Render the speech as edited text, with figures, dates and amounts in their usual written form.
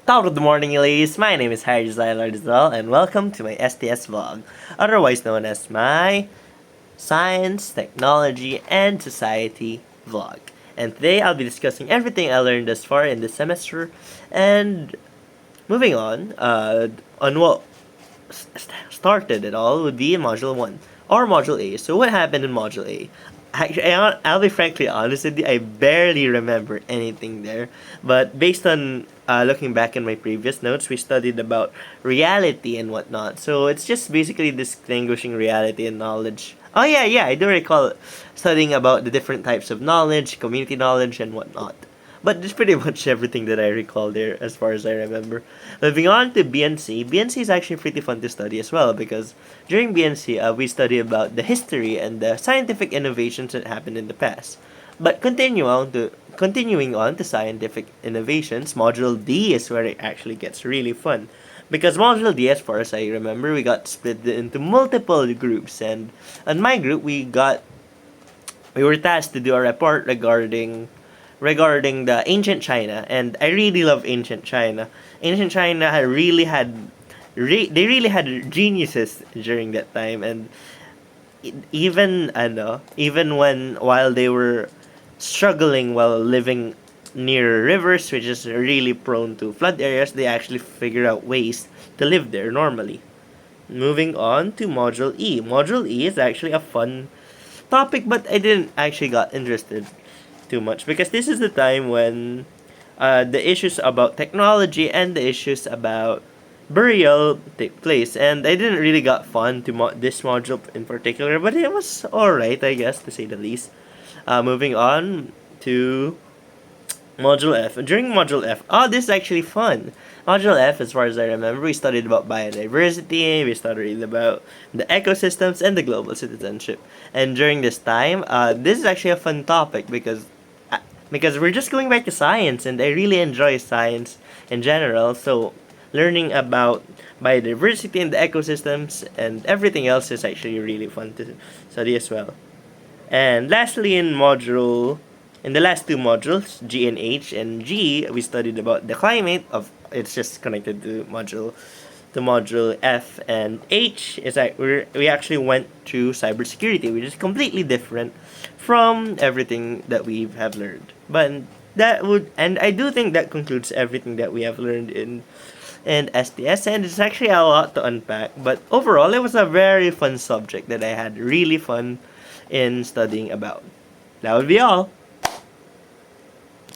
Top of the morning, ladies. My name is Harry Lardizal, and welcome to my STS vlog, otherwise known as my Science, Technology, and Society vlog. And today I'll be discussing everything I learned thus far in this semester, and moving on what started it all would be in Module 1, or Module A. So what happened in Module A? Actually, I'll be frankly honest with you, I barely remember anything there. But based on looking back in my previous notes, we studied about reality and whatnot. So it's just basically distinguishing reality and knowledge. Oh yeah, I do recall studying about the different types of knowledge, community knowledge, and whatnot. But that's pretty much everything that I recall there as far as I remember. Moving on to BNC. BNC is actually pretty fun to study as well because during BNC, we study about the history and the scientific innovations that happened in the past. But continuing on to scientific innovations, Module D is where it actually gets really fun. Because Module D, as far as I remember, we got split into multiple groups, and on my group, we were tasked to do a report regarding the ancient China, and I really love ancient China. Ancient China they really had geniuses during that time, and even while they were struggling while living near rivers, which is really prone to flood areas, they actually figure out ways to live there normally. Moving on to Module E. Module E is actually a fun topic, but I didn't actually got interested too much because this is the time when the issues about technology and the issues about burial take place, and I didn't really got fun to this module in particular, but it was alright, I guess, to say the least. Moving on to Module F. During Module F, this is actually fun. Module F, as far as I remember, we studied about biodiversity, we studied about the ecosystems, and the global citizenship. And during this time, this is actually a fun topic because we're just going back to science, and I really enjoy science in general. So learning about biodiversity and the ecosystems and everything else is actually really fun to study as well. And lastly, in the last two modules, G and H and G, we studied about the climate of it's just connected to module F, and H is that we actually went through cybersecurity, which is completely different from everything that we have learned. But and I do think that concludes everything that we have learned in STS, and it's actually a lot to unpack. But overall, it was a very fun subject that I had really fun in studying about. That would be all.